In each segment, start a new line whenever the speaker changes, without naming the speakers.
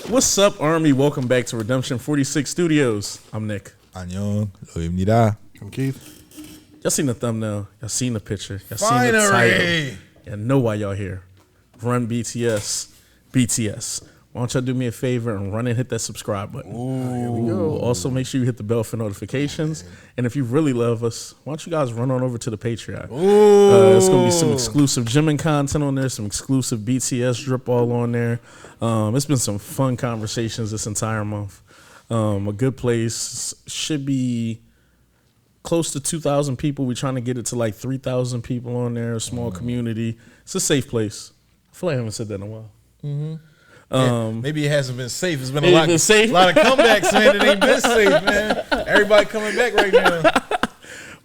What's up, Army? Welcome back to Redemption 46 Studios. I'm Nick.
안녕, 로입니다.
I'm Keith.
Y'all seen the thumbnail. Y'all seen the picture. Y'all seen the title. Y'all know why y'all here. Run BTS. BTS. Why don't y'all do me a favor and run and hit that subscribe button? Here we go. Also, make sure you hit the bell for notifications. And if you really love us, why don't you guys run on over to the Patreon? It's going to be some exclusive gymming content on there, some exclusive BTS drip all on there. It's been some fun conversations this entire month. A good place. Should be close to 2,000 people. We're trying to get it to like 3,000 people on there, a small community. It's a safe place. I feel like I haven't said that in a while.
Maybe it hasn't been safe. It's been a lot of comebacks, man. It ain't been safe, man. Everybody coming back right now.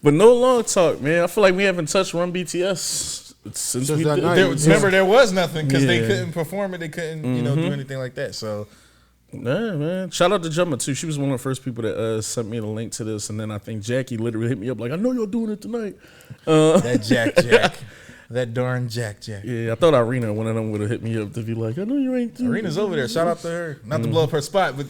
But no long talk, man. I feel like we haven't touched Run BTS since we did.
Remember, there was nothing because they couldn't perform it. They couldn't, do anything like that. So,
yeah, man. Shout out to Jumma too. She was one of the first people that sent me the link to this, and then I think Jackie literally hit me up like, "I know you're doing it tonight."
That Jack. That darn Jack.
Yeah, I thought Irina, one of them, would have hit me up to be like, I know you ain't doing
Irina's over there. Shout out to her. Not to blow up her spot, but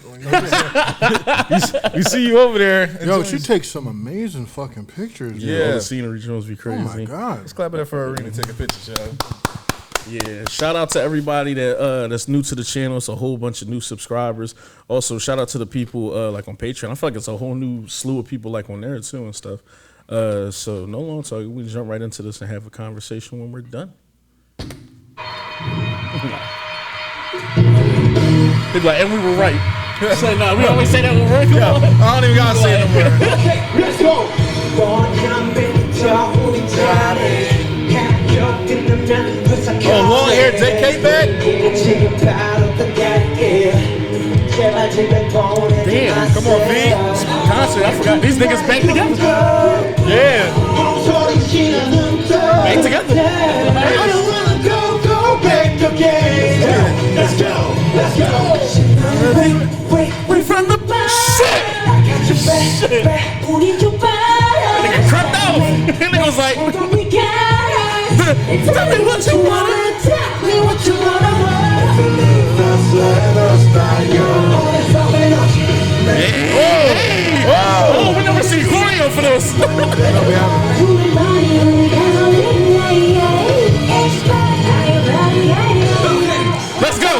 we see you over there.
Yo, she takes some amazing fucking pictures.
Yeah, all the scenery must be crazy.
Oh my God.
Let's clap it up for Irina taking pictures, y'all.
Yeah, shout out to everybody that's new to the channel. It's a whole bunch of new subscribers. Also, shout out to the people like on Patreon. I feel like it's a whole new slew of people like on there too and stuff. So no long talk. We jump right into this and have a conversation when we're done. They'd be like, and we were right. Say, no, we always say that when we're right.
Yeah, I don't even gotta say it no more.
Let's go.
Oh, long hair JK back?
Damn, come on, V. Concert, I forgot. These niggas back together.
Yeah.
Back together.
Let's go.
We from the shit. Nigga crept out. Nigga was like, tell me what you wanna. Oh, we never see choreo for this. Let's go.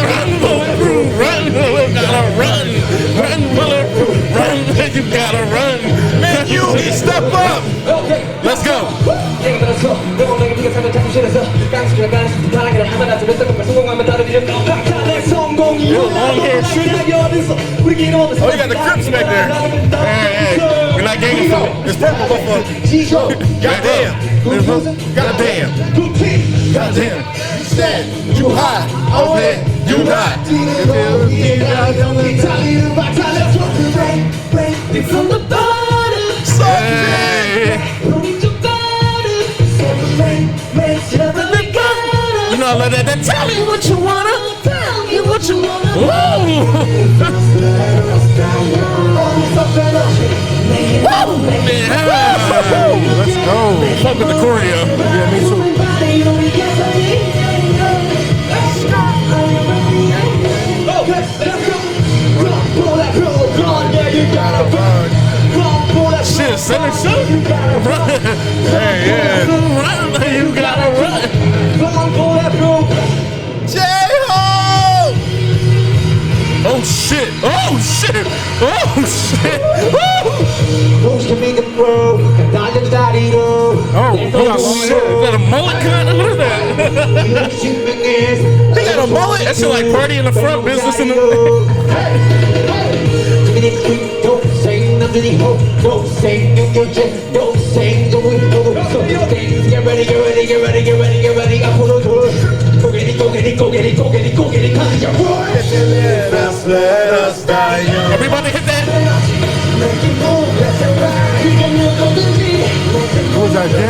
Run, bulletproof, run, gotta run. Run, bulletproof, run, you gotta run.
Man, you step up.
Let's go. Long hair shit.
Oh, you got the Crips back there.
Hey, we're not ganging for it.
It's purple, motherfucker. Goddamn. You said you hot. Okay, you not.
From the bottom,
You know, I love that. Tell me what you wanna. Tell me what you wanna. Woo!
Let's go.
Fuck with the choreo.
Yeah, me too.
Shit, center shoot. Run.
Yeah.
Run, you gotta run.
J-Ho!
Oh shit. Oh shit. Oh shit. Oh shit. Is that a mullet cut? What is that? He got a mullet? That shit like party in the front, business in the Everybody hit that.
What was that, Jen?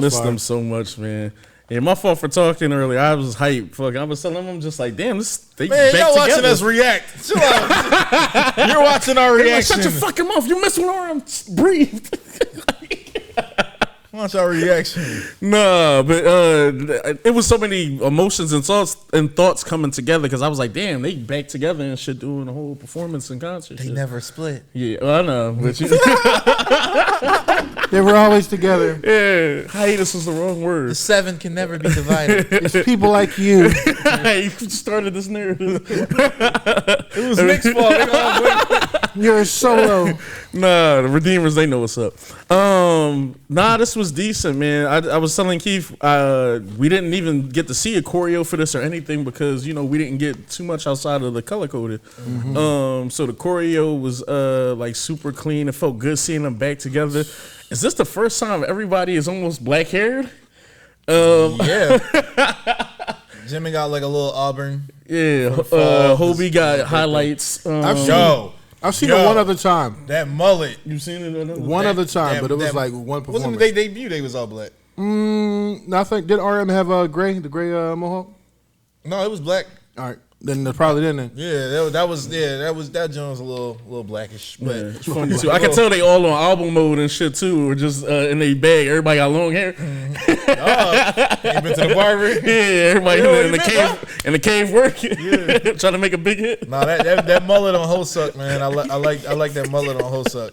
miss
fire.
them so much, man. Yeah, my fault for talking earlier. I was hyped. Fuck, I was telling them, just like, damn, they
Man,
back
y'all watching
together.
us react. Chill out. You're watching our
They like,
reaction.
shut your fucking mouth. You mess with our arm. Breathe.
Watch our reaction.
Nah, but it was so many emotions and thoughts coming together because I was like, damn, they back together and shit doing a whole performance and concert.
They
shit.
never split.
Yeah, I know. But
They were always together.
yeah, hiatus was the wrong
The
word.
7 can never be divided.
It's people like you.
You started this narrative.
It was Nick's fault. They all went.
You're a solo.
Nah, the Redeemers, they know what's up. Nah, this was decent, man. I was telling Keith, we didn't even get to see a choreo for this or anything because, you know, we didn't get too much outside of the color coded. So the choreo was like super clean. It felt good seeing them back together. Is this the first time everybody is almost black haired?
Yeah. Jimmy got like a little auburn.
Yeah,
fall,
Hobie got highlights.
I've seen it one other time.
That mullet.
You seen it?
One other time,
that-
but it was
that-
like one performance.
Wasn't they debut? They was all black.
Nothing. Did RM have the gray mohawk?
No, it was black.
All right, then they probably didn't.
Yeah, that John was a little blackish, but
Yeah, it's funny too. I can tell they all on album mode and shit too, or just in their bag. Everybody got long hair.
ain't been to the barber.
Yeah, everybody
Yo,
in the cave, working, trying to make a big hit.
Nah, that mullet on Hosuck, man. I like that mullet on Hosuck.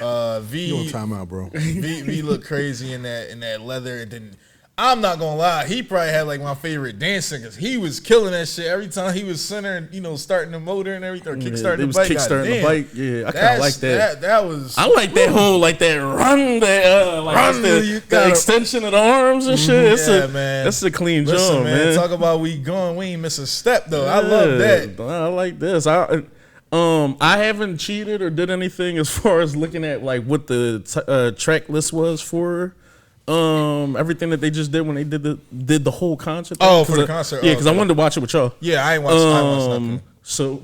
You on
V
timeout, bro?
V looked crazy in that leather, and then I'm not gonna lie, he probably had like my favorite dancing because he was killing that shit every time he was centering, you know, starting the motor and everything, or kickstarting
They
the
was
bike.
kickstarting the
Goddamn.
bike. Yeah, I kind of like that.
That was.
I like that whole like that run, that like
Run,
that's
you
the
gotta-
extension of the arms and shit.
Yeah, man.
That's a clean
Listen,
job,
man.
man.
Talk about we going, we ain't miss a step though. I love that.
I like this. I haven't cheated or did anything as far as looking at like what the track list was for everything that they just did when they did the whole concert.
Oh, for the concert.
Yeah,
Oh,
because I
okay.
wanted to watch it with y'all.
Yeah, I ain't watched nothing.
So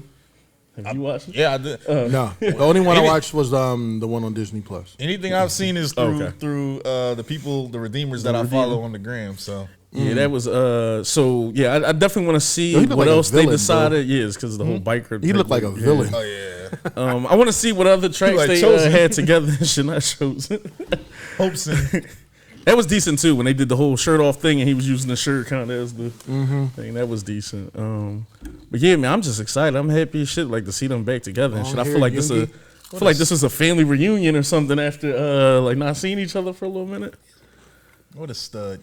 have you watched it?
Yeah, I did.
No, the only one I watched was the one on Disney Plus.
Anything I've seen is through
Okay.
through the people, the Redeemers that I follow on the gram. So
Yeah, that was so yeah. I definitely want to see
Yo, he look
what
like a
else
villain,
they decided. Yeah, it's because of the whole biker.
He looked like a villain.
oh yeah,
I want to see what other tracks
like
they
Chosen.
had together. Shit, not chosen.
Hopeson.
That was decent too when they did the whole shirt off thing and he was using the shirt kind of as the thing. That was decent. But yeah, man, I'm just excited. I'm happy as shit like to see them back together and shit. I feel like this is. I feel like this is a family reunion or something after like not seeing each other for a little minute.
What a stud.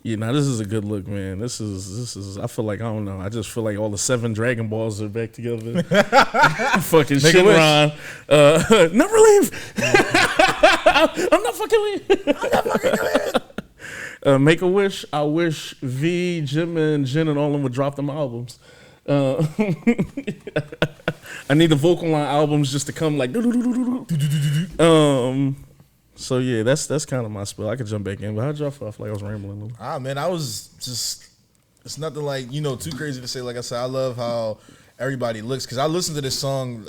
Yeah, now this is a good look, man. This is. I feel like I don't know. I just feel like all the 7 Dragon Balls are back together. Fucking
Make a wish.
Shinron. Never leave. I'm not fucking leaving. I'm not fucking leaving. Make a wish. I wish V, Jim, and Jen and all of them would drop them albums. I need the vocal line albums just to come like. So yeah, that's kind of my spill. I could jump back in, but how'd y'all feel? I feel like I was rambling a little.
Man, I was just. It's nothing like too crazy to say. Like I said, I love how everybody looks because I listen to this song,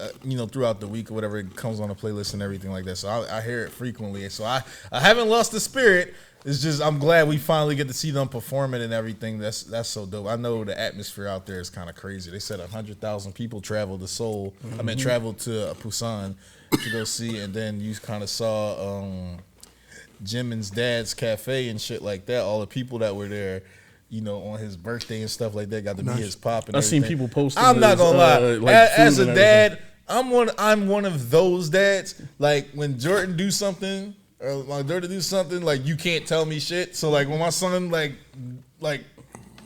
throughout the week or whatever. It comes on a playlist and everything like that. So I hear it frequently. So I haven't lost the spirit. It's just I'm glad we finally get to see them perform it and everything. That's so dope. I know the atmosphere out there is kind of crazy. They said 100,000 people traveled to Seoul. Traveled to Busan to go see, and then you kind of saw Jimin's dad's cafe and shit like that. All the people that were there, on his birthday and stuff like that, got to meet his pop. And
I've seen
everything.
people posting.
I'm not gonna lie.
like
As
food
a
and
dad, I'm one of those dads. Like when Jordan do something, or my daughter do something, like you can't tell me shit. So like when my son like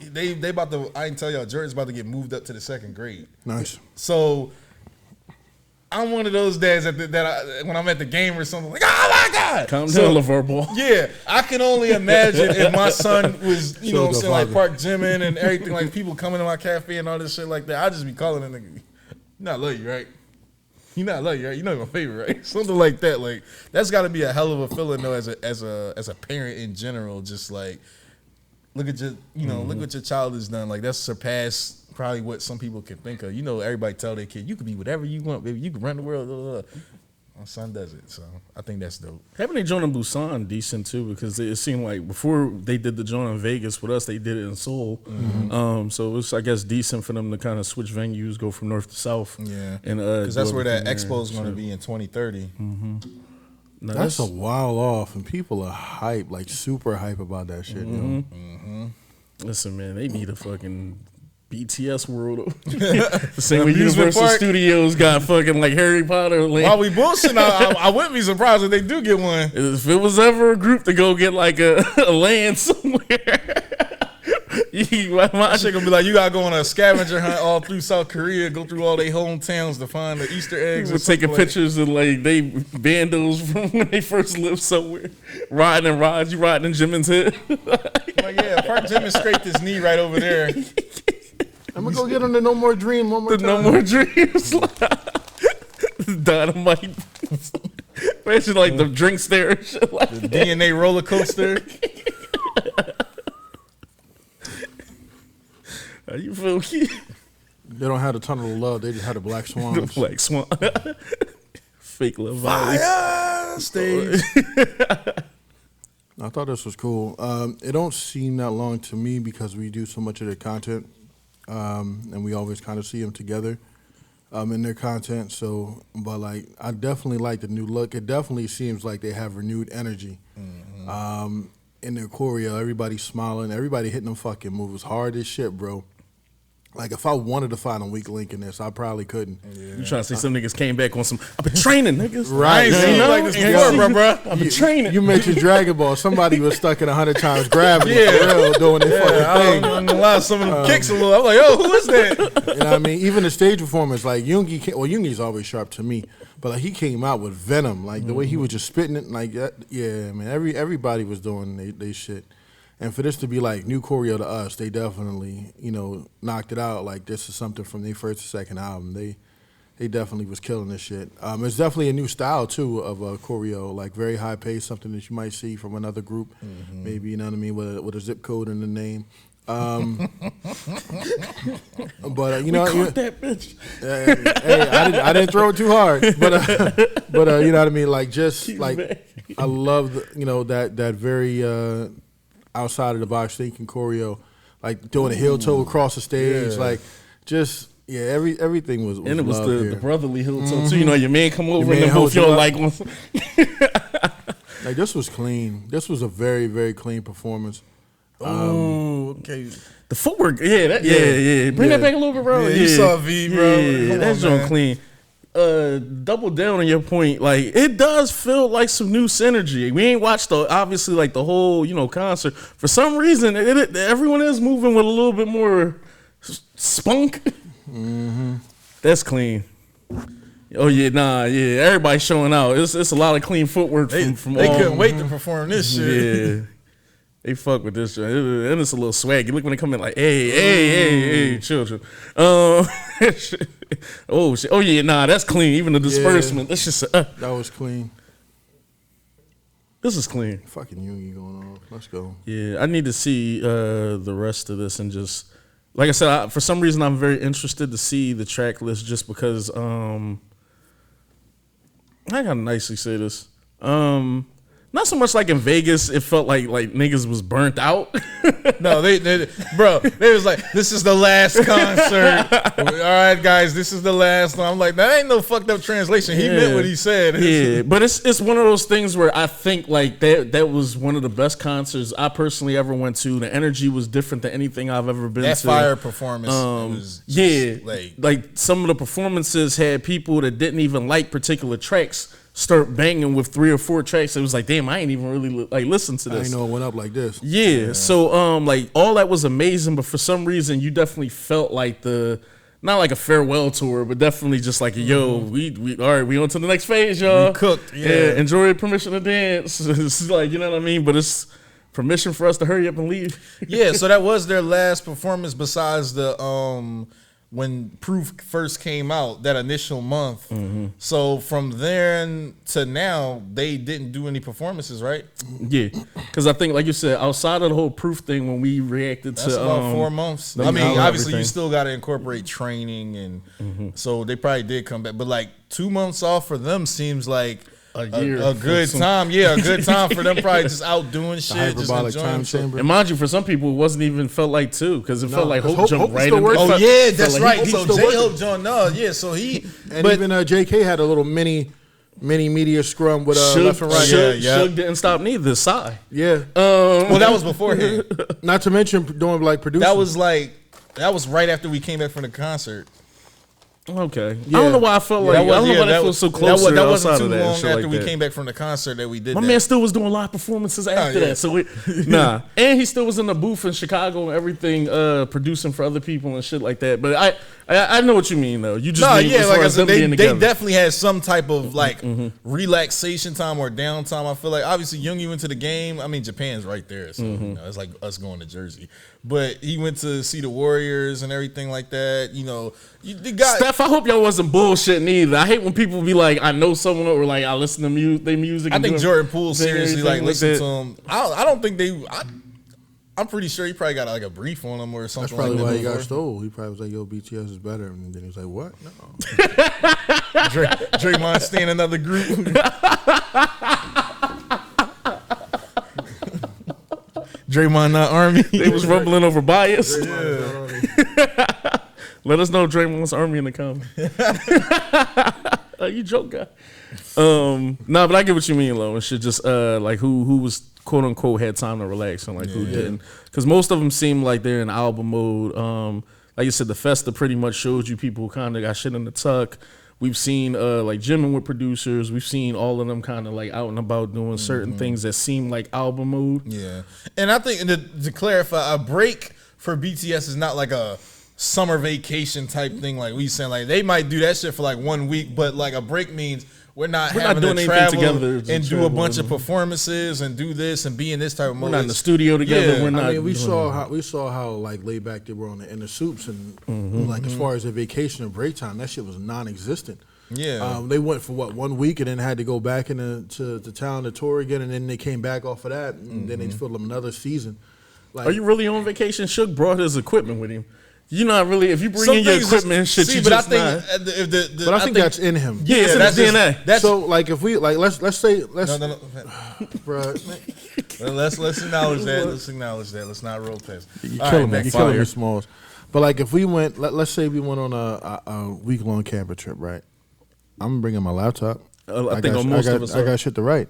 they about to, I can tell y'all, Jordan's about to get moved up to the 2nd grade.
Nice.
So I'm one of those dads when I'm at the game or something, like, oh my God.
Calm down, LeVar Ball.
Yeah, I can only imagine if my son was, what I'm saying, like
father.
Park Jimin and everything, like people coming to my cafe and all this shit like that. I'd just be calling him, nigga, you not love you, right? You not love you, right? You know my favorite, right? Something like that. Like that's got to be a hell of a feeling though, as a parent in general. Just like look at your, look what your child has done. Like that's surpassed probably what some people can think of. Everybody tell their kid, you can be whatever you want, baby. You can run the world. Blah, blah, blah. My son does it, so I think that's dope.
Having a joint in Busan decent too, because it seemed like before they did the joint in Vegas with us, they did it in Seoul. So it's, I guess, decent for them to kind of switch venues, go from north to south.
Yeah,
and
because that's where that expo is going to be in 2030.
No,
That's a while off, and people are hype, like super hype about that shit. Yo.
Listen, man, they need a fucking BTS world. The same way
Amusement
Universal
park.
Studios got fucking like Harry Potter. Like,
While we bullshitting, I wouldn't be surprised if they do get one.
if it was ever a group to go get like a land somewhere,
My shit gonna be like, you gotta go on a scavenger hunt all through South Korea, go through all their hometowns to find the Easter eggs.
we're taking pictures of like they bandos from when they first lived somewhere, riding in rides. You riding in Jimin's head.
Like, yeah, Park Jim scraped his knee right over there.
I'm gonna go get on the No More Dream one more
The
time.
No More Dreams. Dynamite. Imagine like the drinks there and shit like
The DNA roller coaster.
How you feel, kid?
They don't have the Tunnel of Love. They just have the Black
The
Swans.
Black Swan. Fake love violence.
Fire stage.
I thought this was cool. It don't seem that long to me because we do so much of their content, and we always kind of see them together in their content. So, but like, I definitely like the new look. It definitely seems like they have renewed energy in their choreo. Everybody's smiling. Everybody hitting them fucking moves hard as shit, bro. Like, if I wanted to find a weak link in this, I probably couldn't.
You trying to say some niggas came back on some, I've been training, niggas.
I ain't seen you like this before, bro.
I've been training.
You mentioned Dragon Ball. Somebody was stuck in 100 times gravity, for real, doing their fucking thing.
I'm gonna lie, some of them kicks a little. I'm like, yo, who is that?
You know what I mean? Even the stage performance, like Yoongi's always sharp to me, but like he came out with venom, like the way he was just spitting it, like that, yeah, man. Everybody was doing they shit, and for this to be like new choreo to us, they definitely knocked it out. Like this is something from their first or second album. They definitely was killing this shit. It's definitely a new style too of choreo, like very high pace, something that you might see from another group, maybe you know what I mean, with a zip code in the name. But
Caught that bitch.
hey, I didn't throw it too hard, but you know what I mean. Like just like I love that very outside of the box thinking choreo, like doing a heel toe across the stage, like just everything was
And it was
love
the brotherly heel toe too. Your man come over
man
and then both
holds you
y'all
up.
like one.
Like this was clean. This was a very very clean performance.
Oh, okay.
The footwork, yeah. Bring that back a little bit, bro.
Yeah, you saw V, bro.
Yeah,
Come
that's
on,
joint
man.
clean. Double down on your point. Like it does feel like some new synergy. We ain't watched obviously like the whole concert. For some reason, everyone is moving with a little bit more spunk. That's clean. Oh yeah, everybody's showing out. It's a lot of clean footwork from
They
all.
couldn't wait to perform this shit.
Yeah. They fuck with this, and it's a little swaggy. Look when they come in, like, hey, children. Oh shit. Oh yeah, that's clean. Even the disbursement, that's just
That was clean.
this is clean.
Fucking Yoongi going on. Let's go.
Yeah, I need to see the rest of this and just like I said, for some reason I'm very interested to see the track list just because I gotta nicely say this. Not so much like in Vegas, it felt like niggas was burnt out.
No, they was like, this is the last concert. All right, guys, this is the last one. I'm like, that ain't no fucked up translation. He meant what he said.
Yeah, but it's one of those things where I think like that was one of the best concerts I personally ever went to. The energy was different than anything I've ever been
That
to.
fire performance was just,
like some of the performances had people that didn't even like particular tracks start banging with 3 or 4 tracks. It was like, damn, I ain't even really like listen to
I
this.
didn't know it went up like this.
Yeah, so like all that was amazing, but for some reason you definitely felt like not like a farewell tour, but definitely just like yo, we all right, we on to the next phase, y'all.
We cooked, yeah.
Enjoy permission to dance. It's like, you know what I mean? But it's permission for us to hurry up and leave.
Yeah, so that was their last performance besides the when Proof first came out, that initial month. So from then to now, they didn't do any performances, right?
Yeah, because I think, like you said, outside of the whole Proof thing, when we reacted
That's
to
about 4 months.
the
I mean,
album,
obviously, you
everything.
still got to incorporate training, and so they probably did come back. But like 2 months off for them seems like
A year
a
for
good
some-
time. Yeah, a good time for them. Probably just out doing shit, just
hyperbolic
enjoying
time
themselves.
chamber.
And mind you, for some people, it wasn't even felt like 2 because it felt like
'cause
Hope
Hope
jumped
was
right
still
in.
working.
Oh
Felt-
yeah, that's
like
right.
he
So
still
J
working.
Hope John, no, yeah. So he,
And
but
even JK had a little mini media scrum with left and right.
Suge didn't stop neither. Sigh.
Yeah.
well, that was beforehand.
Not to mention doing like producing.
That was right after we came back from the concert.
Okay.
Yeah.
I don't know why I felt like I don't know why that feels so close.
That wasn't too
of that
long
and shit
after
like
we
that.
came back from the concert that we did.
My
that.
man still was doing live performances after
yeah.
that. So and he still was in the booth in Chicago and everything, producing for other people and shit like that. But I know what you mean though. You just mean as
like
far
I
as
said,
them
they
being together.
definitely had some type of like relaxation time or downtime. I feel like obviously Youngie went to the game. I mean, Japan's right there, so you know, it's like us going to Jersey. But he went to see the Warriors and everything like that. You know, the guy.
Steph, I hope y'all wasn't bullshitting either. I hate when people be like, I know someone or like I listen to their music.
I
and
think
do
Jordan Poole seriously
everything
like listened
that.
to him. I don't think they. I'm pretty sure he probably got like a brief on him or
That's
something.
probably
like
why
that
he got
before.
stole. He probably was like, "Yo, BTS is better," and then he was like, "What? No."
Draymond staying another group. Draymond not Army.
They was rumbling over bias. Let us know Draymond's Army in the comments. You joke guy. Nah, but I get what you mean, Lo. And shit just like who was quote unquote had time to relax and like who didn't. Because most of them seem like they're in album mode. Like you said, the Festa pretty much shows you people kind of got shit in the tuck. We've seen like Jimin with producers. We've seen all of them kind of like out and about doing certain things that seem like album mode.
Yeah, and I think to clarify, a break for BTS is not like a summer vacation type thing. Like we saying, like they might do that shit for like 1 week, but like a break means we're not having
doing
to
anything
travel
together to
and do a
travel
bunch of
and-
performances and do this and be in this type of mode.
We're not in the studio together.
Yeah.
We're not.
I mean, we
doing
saw how like laid back they were in the soups, and like as far as the vacation and break time, that shit was non-existent.
Yeah.
They went for 1 week and then had to go back to town to tour again, and then they came back off of that, and then they filmed them another season. Like,
Are you really on vacation? Shook brought his equipment with him. You're not really. If you bring
Some
in your
things
equipment and shit,
see,
you
but
just
I think
not.
if the
but I think that's in him.
Yeah, it's in
that's
his
just-
DNA.
That's
So like if we like let's say
no.
bruh,
Let's acknowledge that. Let's acknowledge that. Let's not roll past.
you
All
killing
right,
me. You
next
killing me,
fire.
Smalls. But like if we went, let's say we went on a week long camping trip, right? I'm bringing my laptop.
I think on most of us.
I got shit to write.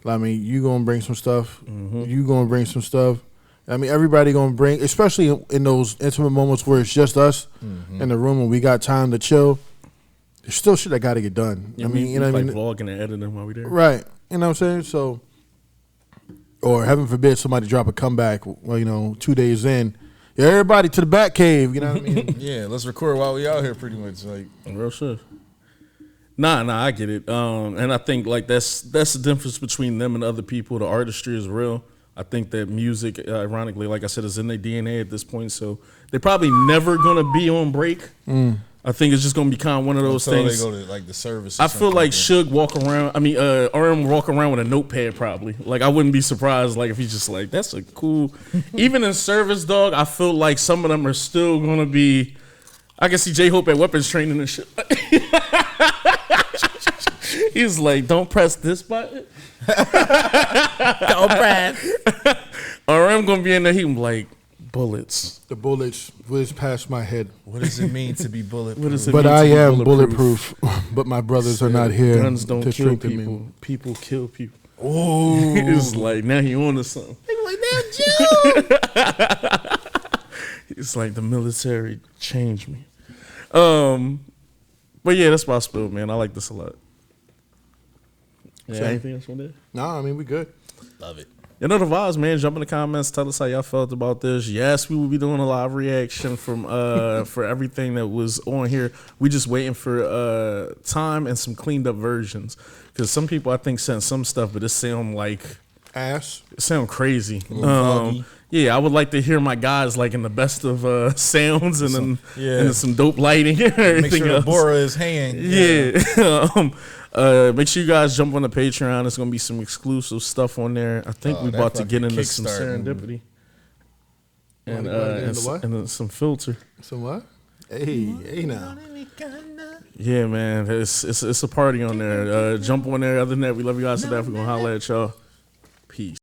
I mean, you gonna bring some stuff. You gonna bring some stuff. I mean, everybody gonna bring, especially in those intimate moments where it's just us in the room and we got time to chill. There's still shit that got to get done.
Yeah,
I mean,
we
you know what I
like
mean?
vlogging and editing while we there.
Right. You know what I'm saying? So, or heaven forbid somebody drop a comeback, well, 2 days in. Yeah, everybody to the bat cave. You know what I mean?
Yeah, let's record while we out here. Pretty much like.
Real shit. Nah, I get it. And I think like that's the difference between them and other people. The artistry is real. I think that music, ironically, like I said, is in their DNA at this point. So they're probably never gonna be on break. I think it's just gonna be kind of one of those
Until
things.
they go to like the service.
I feel like Suge walk around. I mean, RM walk around with a notepad probably. Like I wouldn't be surprised. Like if he's just like, that's a cool. Even in service, dog, I feel like some of them are still gonna be. I can see J Hope at weapons training and shit. He's like, don't press this button. Don't press. RM gonna be in there. He like bullets.
The bullets whizzed past my head.
What does it mean to be bulletproof?
What does it
But
mean to
I
be
am bulletproof. But my brothers are not here
Guns don't
to
kill
strengthen
people.
me.
People kill people.
Ooh.
It's like now he on to something.
Like that, Joe.
It's like the military changed me. But yeah, that's my spill, man. I like this a lot. Yeah,
Same.
anything else on there?
Nah, I mean, we good.
Love it.
You know the vibes, man. Jump in the comments. Tell us how y'all felt about this. Yes, we will be doing a live reaction from for everything that was on here. We just waiting for time and some cleaned up versions. Because some people I think sent some stuff, but it sound like
Ass.
it sound crazy.
foggy.
Yeah, I would like to hear my guys like in the best of sounds and then some dope lighting and everything
Make sure
else.
the Bora is hand.
Make sure you guys jump on the Patreon. There's gonna be some exclusive stuff on there. I think we're about to get into some serendipity and and some filter.
Some what? Hey now.
Yeah, man, it's a party on there. Jump on there. Other than that, we love you guys to death. We're gonna holler at y'all. Peace.